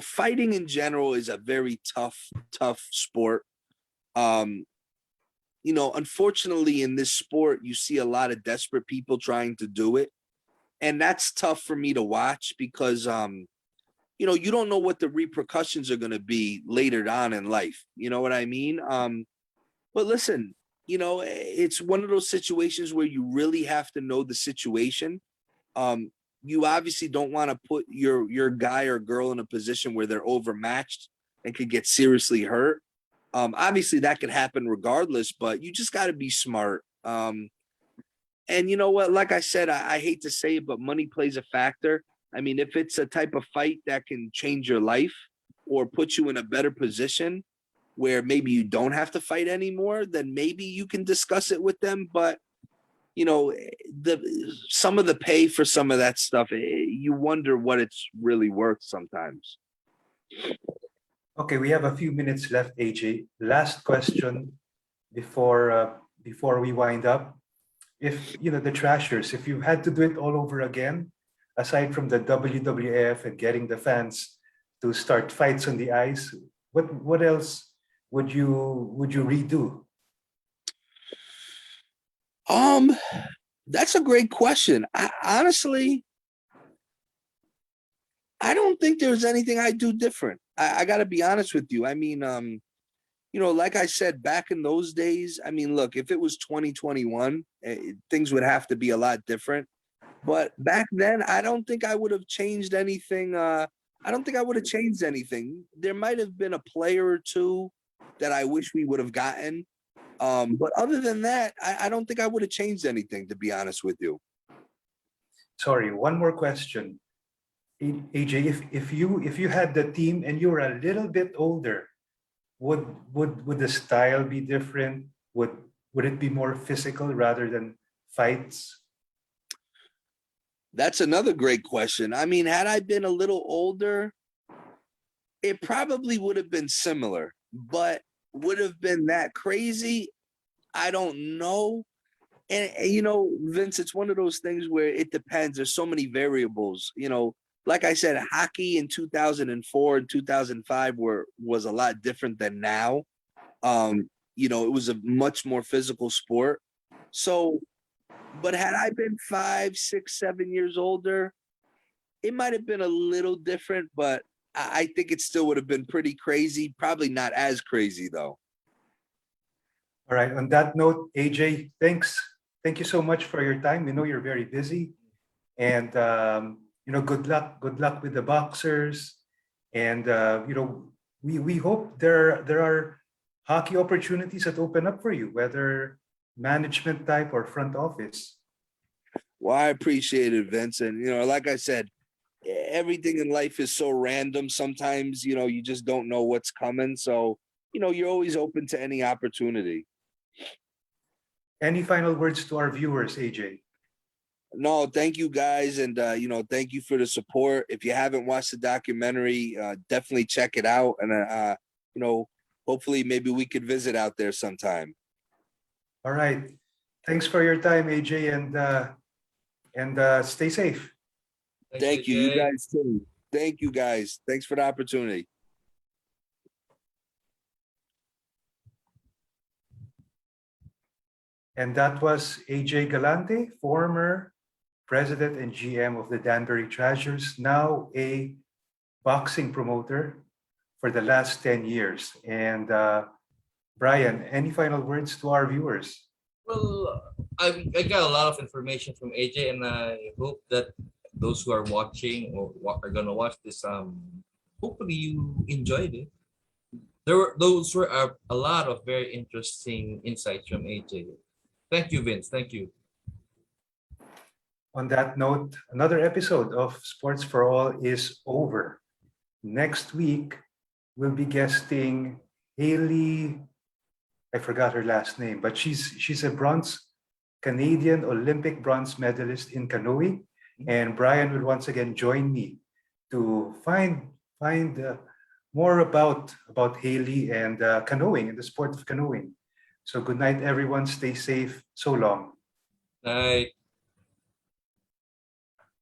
Fighting in general is a very tough sport. Um, Unfortunately, in this sport, you see a lot of desperate people trying to do it, and that's tough for me to watch because you don't know what the repercussions are going to be later on in life. You know what I mean? But listen, it's one of those situations where you really have to know the situation. Um, you obviously don't want to put your guy or girl in a position where they're overmatched and could get seriously hurt. Obviously that could happen regardless, but you just got to be smart. And you know what? Like I said, I hate to say it, but money plays a factor. I mean, if it's a type of fight that can change your life or put you in a better position where maybe you don't have to fight anymore, then maybe you can discuss it with them. But the some of the pay for some of that stuff, you wonder what it's really worth sometimes. Okay, we have a few minutes left, AJ. Last question before we wind up. If the Trashers, if you had to do it all over again, aside from the WWF and getting the fans to start fights on the ice, what else would you redo? Um, that's a great question. Honestly, I don't think there's anything I do different. I got to be honest with you. I mean, like I said, back in those days, I mean, look, if it was 2021, things would have to be a lot different. But back then, I don't think I would have changed anything. I don't think I would have changed anything. There might have been a player or two that I wish we would have gotten. But other than that, I don't think I would have changed anything, to be honest with you. Sorry, one more question. AJ, if you had the team and you were a little bit older, would the style be different? Would it be more physical rather than fights? That's another great question. I mean, had I been a little older, it probably would have been similar, but would have been that crazy? I don't know. And Vince, it's one of those things where it depends. There's so many variables. Like I said, hockey in 2004 and 2005 was a lot different than now. It was a much more physical sport. So, but had I been 5, 6, 7 years older, it might have been a little different, but I think it still would have been pretty crazy. Probably not as crazy though. All right. On that note, AJ, thanks. Thank you so much for your time. We know you're very busy, and good luck. Good luck with the boxers, and we hope there are hockey opportunities that open up for you, whether management type or front office. Well, I appreciate it, Vince. And like I said, everything in life is so random. Sometimes, you just don't know what's coming. So, you're always open to any opportunity. Any final words to our viewers, AJ? No, thank you guys. And, thank you for the support. If you haven't watched the documentary, definitely check it out. And, hopefully maybe we could visit out there sometime. All right. Thanks for your time, AJ, and stay safe. Thank you. You guys too. Thank you guys. Thanks for the opportunity. And that was AJ Galante, former president and GM of the Danbury Trashers, now a boxing promoter for the last 10 years. And Brian, any final words to our viewers? Well, I got a lot of information from AJ, and I hope that those who are watching or are gonna watch this, hopefully you enjoyed it. Those were a lot of very interesting insights from AJ. Thank you, Vince. Thank you. On that note, another episode of Sports for All is over. Next week, we'll be guesting Haley. I forgot her last name, but she's a bronze Canadian Olympic bronze medalist in canoeing. And Brian will once again join me to find more about Haley and canoeing and the sport of canoeing. So good night, everyone. Stay safe. So long. Night.